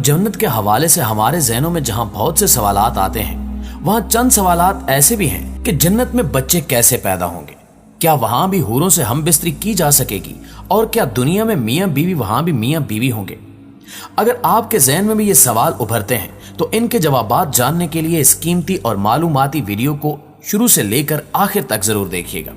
جنت کے حوالے سے ہمارے ذہنوں میں جہاں بہت سے سوالات آتے ہیں، وہاں چند سوالات ایسے بھی ہیں کہ جنت میں بچے کیسے پیدا ہوں گے؟ کیا وہاں بھی حوروں سے ہم بستری کی جا سکے گی؟ اور کیا دنیا میں میاں بیوی وہاں بھی میاں بیوی ہوں گے؟ اگر آپ کے ذہن میں بھی یہ سوال ابھرتے ہیں تو ان کے جوابات جاننے کے لیے اس قیمتی اور معلوماتی ویڈیو کو شروع سے لے کر آخر تک ضرور دیکھیے گا۔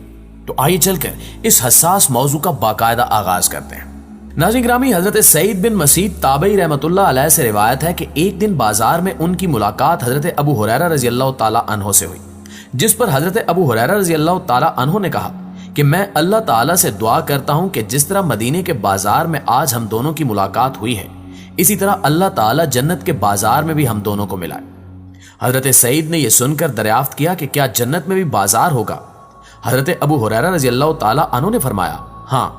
تو آئیے چل کر اس حساس موضوع کا باقاعدہ آغاز کرتے ہیں۔ ناظرین گرامی، حضرت سعید بن مسیب تابعی رحمۃ اللہ علیہ سے روایت ہے کہ ایک دن بازار میں ان کی ملاقات حضرت ابو ہریرہ رضی اللہ تعالی عنہ سے ہوئی، جس پر حضرت ابو ہریرہ رضی اللہ تعالی عنہ نے کہا کہ میں اللہ تعالی سے دعا کرتا ہوں کہ جس طرح مدینے کے بازار میں آج ہم دونوں کی ملاقات ہوئی ہے، اسی طرح اللہ تعالی جنت کے بازار میں بھی ہم دونوں کو ملائے۔ حضرت سعید نے یہ سن کر دریافت کیا کہ کیا جنت میں بھی بازار ہوگا؟ حضرت ابو ہریرہ رضی اللہ تعالی عنہ نے فرمایا، ہاں،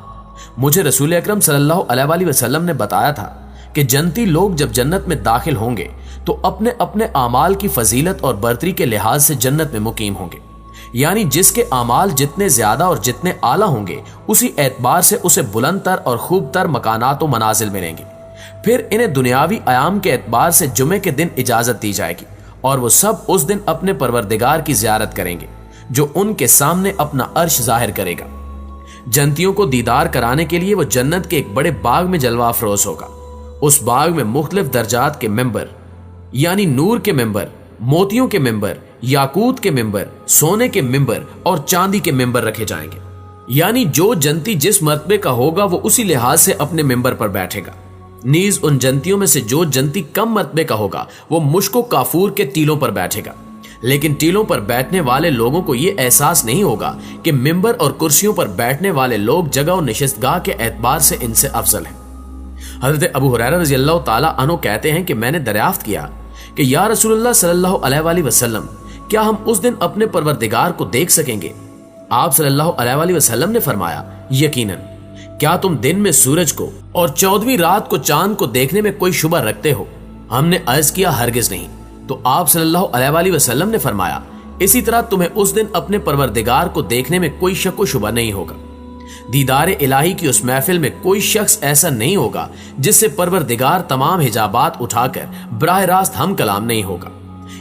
مجھے رسول اکرم صلی اللہ علیہ وآلہ وسلم نے بتایا تھا کہ جنتی لوگ جب جنت میں داخل ہوں گے تو اپنے اپنے اعمال کی فضیلت اور برتری کے لحاظ سے جنت میں مقیم ہوں گے، یعنی جس کے اعمال جتنے زیادہ اور جتنے اعلیٰ ہوں گے اسی اعتبار سے اسے بلند تر اور خوب تر مکانات و منازل ملیں گے۔ پھر انہیں دنیاوی ایام کے اعتبار سے جمعے کے دن اجازت دی جائے گی اور وہ سب اس دن اپنے پروردگار کی زیارت کریں گے جو ان کے سامنے اپنا عرش ظاہر کرے گا۔ جنتیوں کو دیدار کرانے کے لیے وہ جنت کے ایک بڑے باغ میں جلوہ افروز ہوگا۔ اس باغ میں مختلف درجات کے ممبر، یعنی نور کے ممبر، موتیوں کے ممبر، یاقوت کے ممبر، سونے کے ممبر اور چاندی کے ممبر رکھے جائیں گے، یعنی جو جنتی جس مرتبے کا ہوگا وہ اسی لحاظ سے اپنے ممبر پر بیٹھے گا۔ نیز ان جنتیوں میں سے جو جنتی کم مرتبے کا ہوگا وہ مشک و کافور کے ٹیلوں پر بیٹھے گا، لیکن ٹیلوں پر بیٹھنے والے لوگوں کو یہ احساس نہیں ہوگا کہ ممبر اور کرسیوں پر بیٹھنے والے لوگ جگہ و نشستگاہ کے اعتبار سے ان سے افضل ہیں۔ حضرت ابو ہریرہ رضی اللہ تعالی عنہ کہتے ہیں کہ میں نے دریافت کیا کہ یا رسول اللہ صلی اللہ علیہ وآلہ وسلم، کیا ہم اس دن اپنے پروردگار کو دیکھ سکیں گے؟ آپ صلی اللہ علیہ وآلہ وسلم نے فرمایا، یقیناً۔ کیا تم دن میں سورج کو اور 14ویں رات کو چاند کو دیکھنے میں کوئی شبہ رکھتے ہو؟ ہم نے عرض کیا، ہرگز نہیں۔ تو آپ صلی اللہ علیہ وآلہ وسلم نے فرمایا، اسی طرح تمہیں اس دن اپنے پروردگار کو دیکھنے میں کوئی شک و شبہ نہیں ہوگا۔ دیدار الہی کی اس محفل میں کوئی شخص ایسا نہیں ہوگا جس سے پروردگار تمام حجابات اٹھا کر براہ راست ہم کلام نہیں ہوگا،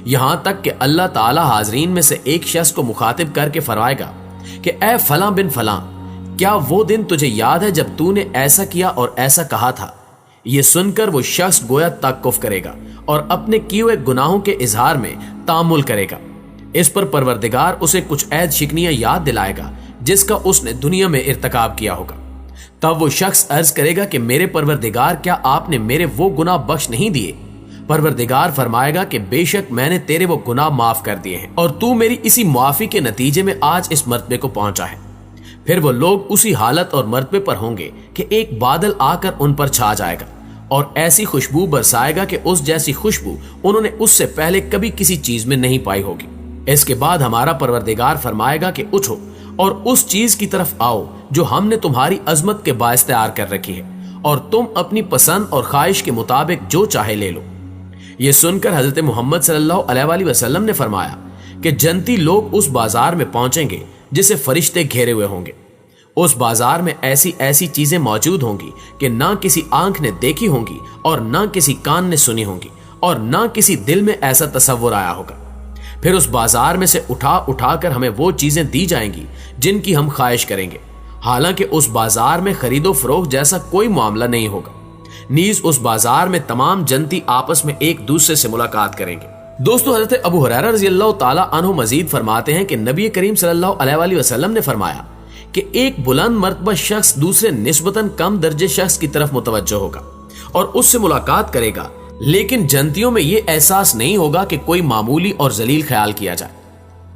یہاں تک کہ اللہ تعالی حاضرین میں سے ایک شخص کو مخاطب کر کے فرمائے گا کہ اے فلاں بن فلاں، کیا وہ دن تجھے یاد ہے جب تو نے ایسا کیا اور ایسا کہا تھا؟ یہ سن کر وہ شخص گویا توقف کرے گا اور اپنے کیے ہوئے گناہوں کے اظہار میں تامل کرے گا۔ اس پر پروردگار اسے کچھ عہد شکنیاں یاد دلائے گا جس کا اس نے دنیا میں ارتکاب کیا ہوگا۔ تب وہ شخص عرض کرے گا کہ میرے پروردگار، کیا آپ نے میرے وہ گناہ بخش نہیں دیے؟ پروردگار فرمائے گا کہ بے شک میں نے تیرے وہ گناہ معاف کر دیے ہیں اور تو میری اسی معافی کے نتیجے میں آج اس مرتبے کو پہنچا ہے۔ پھر وہ لوگ اسی حالت اور مرتبے پر ہوں گے کہ ایک بادل آ کر ان پر چھا جائے گا اور ایسی خوشبو برسائے گا کہ اس جیسی خوشبو انہوں نے اس سے پہلے کبھی کسی چیز میں نہیں پائی ہوگی۔ اس کے بعد ہمارا پروردگار فرمائے گا کہ اٹھو اور اس چیز کی طرف آؤ جو ہم نے تمہاری عظمت کے باعث تیار کر رکھی ہے، اور تم اپنی پسند اور خواہش کے مطابق جو چاہے لے لو۔ یہ سن کر حضرت محمد صلی اللہ علیہ وآلہ وسلم نے فرمایا کہ جنتی لوگ اس بازار میں پہنچیں گے جسے فرشتے گھیرے ہوئے ہوں گے۔ اس بازار میں ایسی ایسی چیزیں موجود ہوں گی کہ نہ کسی آنکھ نے دیکھی ہوں گی اور نہ کسی کان نے سنی ہوں گی اور نہ کسی دل میں ایسا تصور آیا ہوگا۔ پھر اس بازار میں سے اٹھا اٹھا کر ہمیں وہ چیزیں دی جائیں گی جن کی ہم خواہش کریں گے، حالانکہ اس بازار میں خرید و فروخت جیسا کوئی معاملہ نہیں ہوگا۔ نیز اس بازار میں تمام جنتی آپس میں ایک دوسرے سے ملاقات کریں گے۔ دوستو، حضرت ابو ہریرہ رضی اللہ تعالی عنہ مزید فرماتے ہیں کہ نبی کریم صلی اللہ علیہ وآلہ وسلم نے فرمایا کہ ایک بلند مرتبہ شخص دوسرے نسبتاً کم درجے شخص کی طرف متوجہ ہوگا اور اس سے ملاقات کرے گا، لیکن جنتیوں میں یہ احساس نہیں ہوگا کہ کوئی معمولی اور ذلیل خیال کیا جائے۔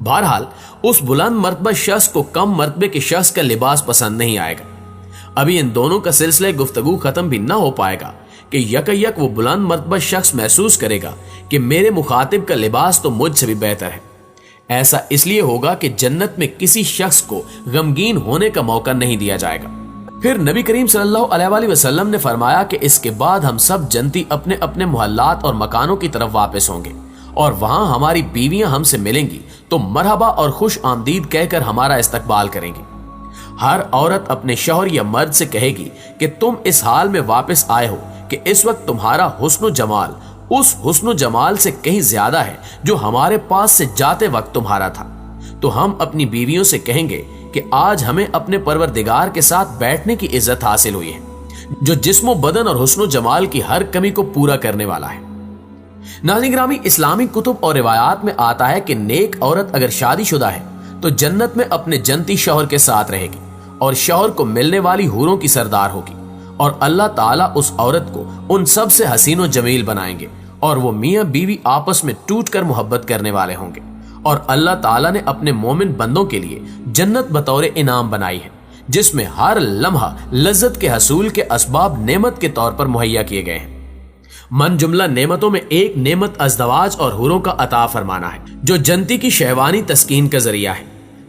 بہرحال اس بلند مرتبہ شخص کو کم مرتبے کے شخص کا لباس پسند نہیں آئے گا۔ ابھی ان دونوں کا سلسلہ گفتگو ختم بھی نہ ہو پائے گا کہ یک یک وہ بلند مرتبہ شخص محسوس کرے گا کہ میرے مخاطب کا لباس تو مجھ سے بھی بہتر ہے۔ ایسا اس لیے ہوگا کہ جنت میں کسی شخص کو غمگین ہونے کا موقع نہیں دیا جائے گا۔ پھر نبی کریم صلی اللہ علیہ وآلہ وسلم نے فرمایا کہ اس کے بعد ہم سب جنتی اپنے اپنے محلات اور مکانوں کی طرف واپس ہوں گے اور وہاں ہماری بیویاں ہم سے ملیں گی تو مرحبا اور خوش آمدید کہہ کر ہمارا استقبال کریں گی۔ ہر عورت اپنے شوہر یا مرد سے کہے گی کہ تم اس حال میں واپس آئے ہو کہ اس وقت تمہارا حسن و جمال اس حسن و جمال سے کہیں زیادہ ہے جو ہمارے پاس سے جاتے وقت تمہارا تھا، تو ہم اپنی بیویوں سے کہیں گے کہ آج ہمیں اپنے پروردگار کے ساتھ بیٹھنے کی عزت حاصل ہوئی ہے جو جسم و بدن اور حسن و جمال کی ہر کمی کو پورا کرنے والا ہے۔ ناظرین گرامی، اسلامی کتب اور روایات میں آتا ہے کہ نیک عورت اگر شادی شدہ ہے تو جنت میں اپنے جنتی شوہر کے ساتھ رہے گی اور شوہر کو ملنے والی حوروں کی سردار ہوگی، اور اللہ تعالیٰ اس عورت کو ان سب سے حسین و جمیل بنائیں گے اور وہ میاں بیوی آپس میں ٹوٹ کر محبت کرنے والے ہوں گے، اور اللہ تعالیٰ نے اپنے مومن بندوں کے لیے جنت بطور انعام بنائی ہے جس میں ہر لمحہ لذت کے حصول کے اسباب نعمت کے طور پر مہیا کیے گئے ہیں۔ من جملہ نعمتوں میں ایک نعمت ازدواج اور حوروں کا عطا فرمانا ہے جو جنتی کی شہوانی تسکین کا ذریعہ ہے،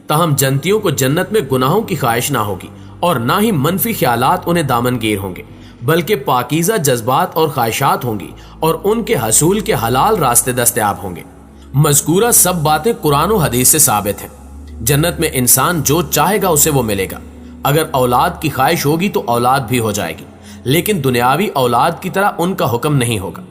تاہم جنتیوں کو جنت میں گناہوں کی خواہش نہ ہوگی اور نہ ہی منفی خیالات انہیں دامنگیر ہوں گے، بلکہ پاکیزہ جذبات اور خواہشات ہوں گی اور ان کے حصول کے حلال راستے دستیاب ہوں گے۔ مذکورہ سب باتیں قرآن و حدیث سے ثابت ہیں۔ جنت میں انسان جو چاہے گا اسے وہ ملے گا۔ اگر اولاد کی خواہش ہوگی تو اولاد بھی ہو جائے گی، لیکن دنیاوی اولاد کی طرح ان کا حکم نہیں ہوگا۔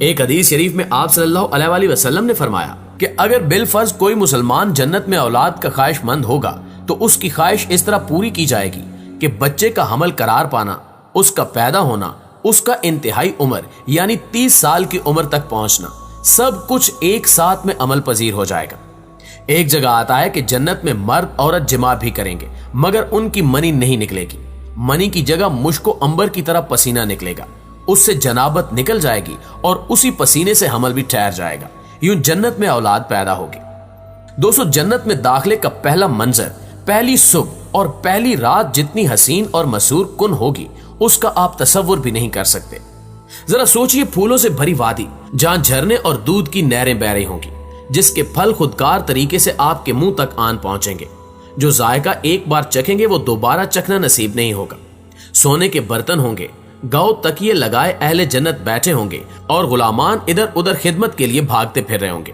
ایک حدیث شریف میں آپ صلی اللہ علیہ وآلہ وسلم نے فرمایا کہ اگر بالفرض کوئی مسلمان جنت میں اولاد کا خواہش مند ہوگا تو اس کی خواہش اس طرح پوری کی جائے گی کہ بچے کا حمل قرار پانا، اس کا پیدا ہونا، اس کا انتہائی عمر یعنی 30 سال کی عمر تک پہنچنا، سب کچھ ایک ساتھ میں عمل پذیر ہو جائے گا۔ ایک جگہ آتا ہے کہ جنت میں مرد عورت جماع بھی کریں گے مگر ان کی منی نہیں نکلے گی، منی کی جگہ مشک و عنبر کی طرح پسینہ نکلے گا، اس سے جنابت نکل جائے گی اور اسی پسینے سے حمل بھی ٹھہر جائے گا، یوں جنت میں اولاد پیدا ہوگی۔ دوستو، جنت میں داخلے کا پہلا منظر، پہلی صبح اور پہلی رات جتنی حسین اور مسرور کن ہوگی اس کا آپ تصور بھی نہیں کر سکتے۔ ذرا سوچئے، پھولوں سے بھری وادی جہاں جھرنے اور دودھ کی نہریں بہ رہی ہوں گی، جس کے پھل خودکار طریقے سے آپ کے منہ تک آن پہنچیں گے، جو ذائقہ ایک بار چکھیں گے وہ دوبارہ چکھنا نصیب نہیں ہوگا۔ سونے کے برتن ہوں گے، گاؤ تکیے لگائے اہل جنت بیٹھے ہوں گے اور غلامان ادھر ادھر خدمت کے لیے بھاگتے پھر رہے ہوں گے،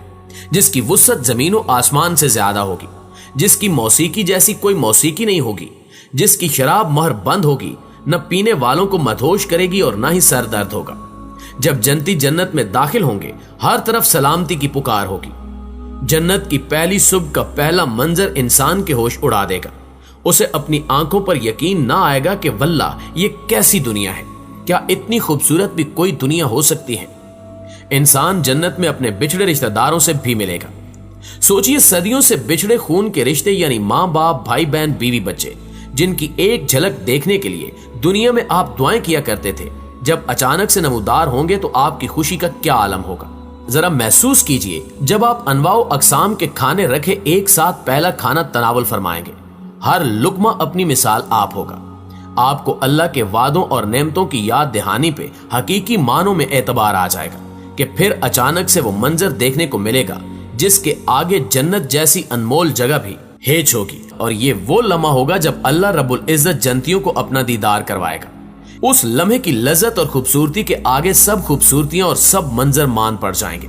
جس کی وسعت زمین و آسمان سے زیادہ ہوگی، جس کی موسیقی جیسی کوئی موسیقی نہیں ہوگی، جس کی شراب مہر بند ہوگی، نہ پینے والوں کو مدہوش کرے گی اور نہ ہی سر درد ہوگا۔ جب جنتی جنت میں داخل ہوں گے ہر طرف سلامتی کی پکار ہوگی۔ جنت کی پہلی صبح کا پہلا منظر انسان کے ہوش اڑا دے گا، اسے اپنی آنکھوں پر یقین نہ آئے گا کہ واللہ یہ کیسی دنیا ہے، کیا اتنی خوبصورت بھی کوئی دنیا ہو سکتی ہے۔ انسان جنت میں اپنے بچھڑے رشتہ داروں سے بھی ملے گا۔ سوچئے، صدیوں سے بچھڑے خون کے رشتے یعنی ماں باپ، بھائی بہن، بیوی بچے، جن کی ایک جھلک دیکھنے کے لیے دنیا میں آپ دعائیں کیا کرتے تھے، جب اچانک سے نمودار ہوں گے تو آپ کی خوشی کا کیا عالم ہوگا۔ ذرا محسوس کیجئے، جب آپ انواع و اقسام کے کھانے رکھے ایک ساتھ پہلا کھانا تناول فرمائیں گے، ہر لقمہ اپنی مثال آپ ہوگا۔ آپ کو اللہ کے وعدوں اور نعمتوں کی یاد دہانی پہ حقیقی معنوں میں اعتبار آ جائے گا کہ پھر اچانک سے وہ منظر دیکھنے کو ملے گا جس کے آگے جنت جیسی انمول جگہ بھی ہیچ ہوگی، اور یہ وہ لمحہ ہوگا جب اللہ رب العزت جنتیوں کو اپنا دیدار کروائے گا۔ اس لمحے کی لذت اور خوبصورتی کے آگے سب خوبصورتیاں اور سب منظر مان پڑ جائیں گے۔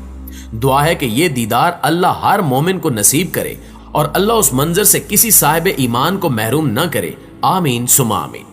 دعا ہے کہ یہ دیدار اللہ ہر مومن کو نصیب کرے اور اللہ اس منظر سے کسی صاحب ایمان کو محروم نہ کرے۔ آمین ثم آمین۔